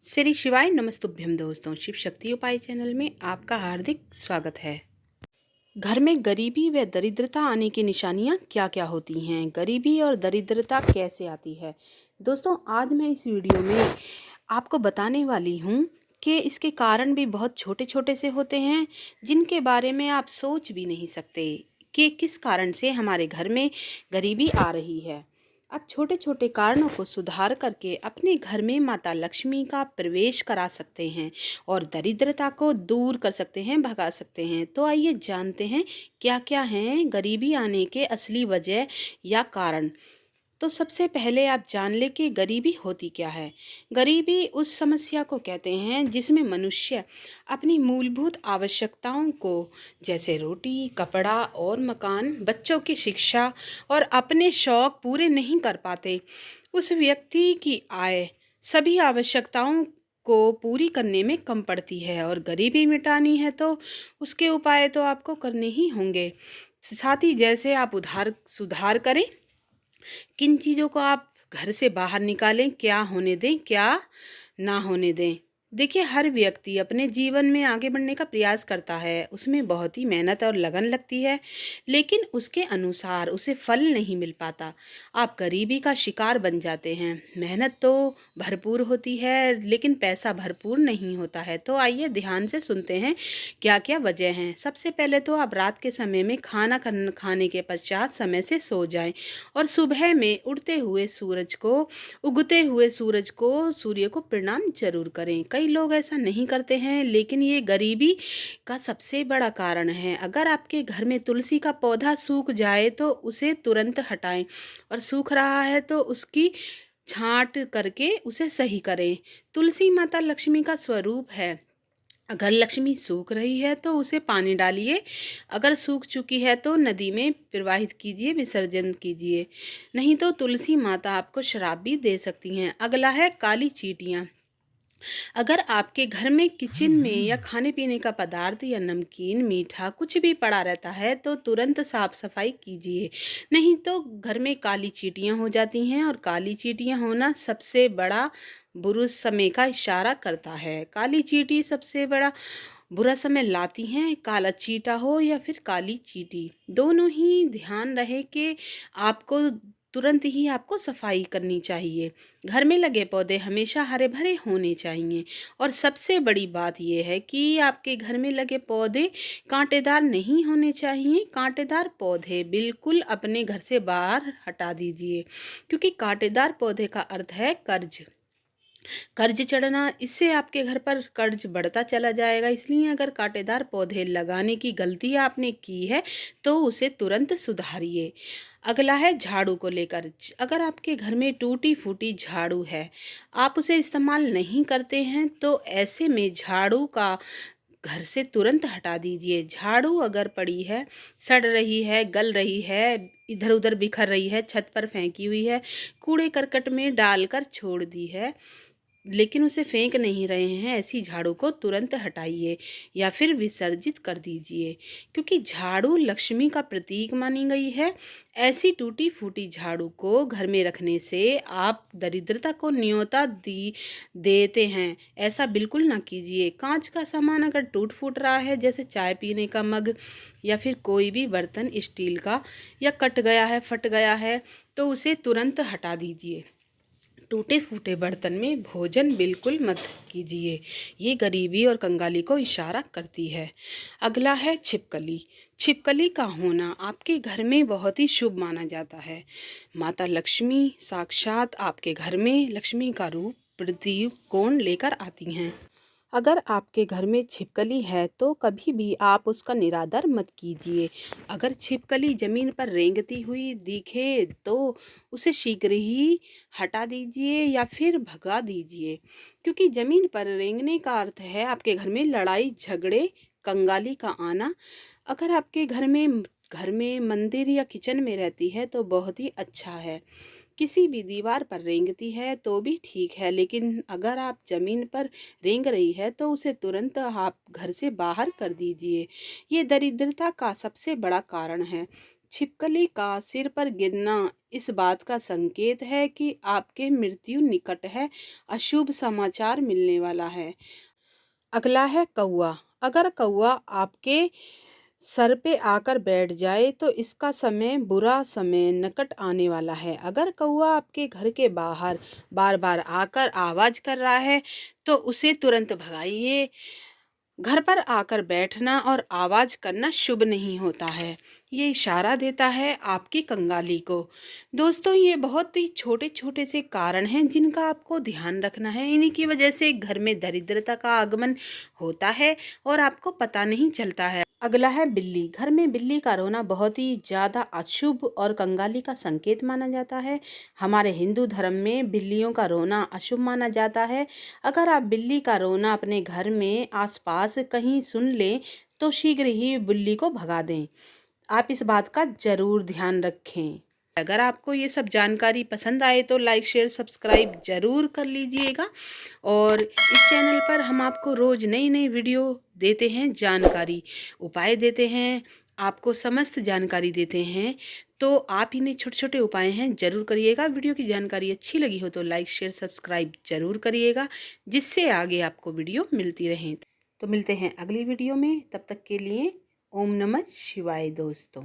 श्री शिवाय नमस्तुभ्यम। दोस्तों, शिव शक्ति उपाय चैनल में आपका हार्दिक स्वागत है। घर में गरीबी व दरिद्रता आने की निशानियां क्या क्या होती हैं? गरीबी और दरिद्रता कैसे आती है? दोस्तों, आज मैं इस वीडियो में आपको बताने वाली हूं कि इसके कारण भी बहुत छोटे छोटे से होते हैं, जिनके बारे में आप सोच भी नहीं सकते कि किस कारण से हमारे घर में गरीबी आ रही है। आप छोटे छोटे कारणों को सुधार करके अपने घर में माता लक्ष्मी का प्रवेश करा सकते हैं और दरिद्रता को दूर कर सकते हैं, भगा सकते हैं। तो आइए जानते हैं क्या क्या हैं गरीबी आने के असली वजह या कारण। तो सबसे पहले आप जान ले कि गरीबी होती क्या है। गरीबी उस समस्या को कहते हैं जिसमें मनुष्य अपनी मूलभूत आवश्यकताओं को, जैसे रोटी, कपड़ा और मकान, बच्चों की शिक्षा और अपने शौक पूरे नहीं कर पाते। उस व्यक्ति की आय सभी आवश्यकताओं को पूरी करने में कम पड़ती है और गरीबी मिटानी है तो उसके उपाय तो आपको करने ही होंगे। साथ ही जैसे आप उधार सुधार करें, किन चीज़ों को आप घर से बाहर निकालें, क्या होने दें, क्या ना होने दें। देखिए, हर व्यक्ति अपने जीवन में आगे बढ़ने का प्रयास करता है, उसमें बहुत ही मेहनत और लगन लगती है, लेकिन उसके अनुसार उसे फल नहीं मिल पाता। आप गरीबी का शिकार बन जाते हैं। मेहनत तो भरपूर होती है, लेकिन पैसा भरपूर नहीं होता है। तो आइए ध्यान से सुनते हैं क्या क्या वजह हैं। सबसे पहले तो आप रात के समय में खाने के पश्चात समय से सो जाएं और सुबह में उगते हुए सूर्य को प्रणाम जरूर करें। कई लोग ऐसा नहीं करते हैं, लेकिन ये गरीबी का सबसे बड़ा कारण है। अगर आपके घर में तुलसी का पौधा सूख जाए तो उसे तुरंत हटाएं और सूख रहा है तो उसकी छांट करके उसे सही करें। तुलसी माता लक्ष्मी का स्वरूप है। अगर लक्ष्मी सूख रही है तो उसे पानी डालिए, अगर सूख चुकी है तो नदी में प्रवाहित कीजिए, विसर्जन कीजिए। नहीं तो तुलसी माता आपको श्राप भी दे सकती हैं। अगला है काली चींटियाँ। अगर आपके घर में किचन में या खाने पीने का पदार्थ या नमकीन, मीठा कुछ भी पड़ा रहता है तो तुरंत साफ सफाई कीजिए, नहीं तो घर में काली चींटियाँ हो जाती हैं और काली चींटियाँ होना सबसे बड़ा बुरे समय का इशारा करता है। काली चींटी सबसे बड़ा बुरा समय लाती हैं। काला चींटा हो या फिर काली चींटी, दोनों ही ध्यान रहे कि आपको तुरंत ही आपको सफाई करनी चाहिए। घर में लगे पौधे हमेशा हरे भरे होने चाहिए और सबसे बड़ी बात यह है कि आपके घर में लगे पौधे कांटेदार नहीं होने चाहिए। कांटेदार पौधे बिल्कुल अपने घर से बाहर हटा दीजिए, क्योंकि कांटेदार पौधे का अर्थ है कर्ज, कर्ज चढ़ना। इससे आपके घर पर कर्ज बढ़ता चला जाएगा। इसलिए अगर कांटेदार पौधे लगाने की गलती आपने की है तो उसे तुरंत सुधारिए। अगला है झाड़ू को लेकर। अगर आपके घर में टूटी फूटी झाड़ू है, आप उसे इस्तेमाल नहीं करते हैं, तो ऐसे में झाड़ू का घर से तुरंत हटा दीजिए। झाड़ू अगर पड़ी है, सड़ रही है, गल रही है, इधर उधर बिखर रही है, छत पर फेंकी हुई है, कूड़े करकट में डालकर छोड़ दी है, लेकिन उसे फेंक नहीं रहे हैं, ऐसी झाड़ू को तुरंत हटाइए या फिर विसर्जित कर दीजिए, क्योंकि झाड़ू लक्ष्मी का प्रतीक मानी गई है। ऐसी टूटी फूटी झाड़ू को घर में रखने से आप दरिद्रता को न्योता दी देते हैं। ऐसा बिल्कुल ना कीजिए। कांच का सामान अगर टूट फूट रहा है, जैसे चाय पीने का मग या फिर कोई भी बर्तन स्टील का, या कट गया है, फट गया है, तो उसे तुरंत हटा दीजिए। टूटे फूटे बर्तन में भोजन बिल्कुल मत कीजिए, ये गरीबी और कंगाली को इशारा करती है। अगला है छिपकली। छिपकली का होना आपके घर में बहुत ही शुभ माना जाता है। माता लक्ष्मी साक्षात आपके घर में लक्ष्मी का रूप प्रतीक कोण लेकर आती हैं। अगर आपके घर में छिपकली है तो कभी भी आप उसका निरादर मत कीजिए। अगर छिपकली जमीन पर रेंगती हुई दिखे तो उसे शीघ्र ही हटा दीजिए या फिर भगा दीजिए, क्योंकि जमीन पर रेंगने का अर्थ है आपके घर में लड़ाई झगड़े, कंगाली का आना। अगर आपके घर में मंदिर या किचन में रहती है तो बहुत ही अच्छा है। किसी भी दीवार पर रेंगती है तो भी ठीक है, लेकिन अगर आप जमीन पर रेंग रही है तो उसे तुरंत आप घर से बाहर कर दीजिए। ये दरिद्रता का सबसे बड़ा कारण है। छिपकली का सिर पर गिरना इस बात का संकेत है कि आपके मृत्यु निकट है, अशुभ समाचार मिलने वाला है। अगला है कौवा। अगर कौवा आपके सर पे आकर बैठ जाए तो इसका समय बुरा समय निकट आने वाला है। अगर कौवा आपके घर के बाहर बार बार आकर आवाज कर रहा है तो उसे तुरंत भगाइए। घर पर आकर बैठना और आवाज करना शुभ नहीं होता है, ये इशारा देता है आपकी कंगाली को। दोस्तों, ये बहुत ही छोटे छोटे से कारण हैं जिनका आपको ध्यान रखना है। इन्हीं की वजह से घर में दरिद्रता का आगमन होता है और आपको पता नहीं चलता है। अगला है बिल्ली। घर में बिल्ली का रोना बहुत ही ज़्यादा अशुभ और कंगाली का संकेत माना जाता है। हमारे हिंदू धर्म में बिल्लियों का रोना अशुभ माना जाता है। अगर आप बिल्ली का रोना अपने घर में आसपास कहीं सुन लें तो शीघ्र ही बिल्ली को भगा दें। आप इस बात का ज़रूर ध्यान रखें। अगर आपको ये सब जानकारी पसंद आए तो लाइक शेयर सब्सक्राइब ज़रूर कर लीजिएगा। और इस चैनल पर हम आपको रोज़ नई नई वीडियो देते हैं, जानकारी उपाय देते हैं, आपको समस्त जानकारी देते हैं। तो आप इन्हें छोटे छोटे उपाय हैं ज़रूर करिएगा। वीडियो की जानकारी अच्छी लगी हो तो लाइक शेयर सब्सक्राइब ज़रूर करिएगा, जिससे आगे आपको वीडियो मिलती रहे। तो मिलते हैं अगली वीडियो में, तब तक के लिए ओम नमः शिवाय दोस्तों।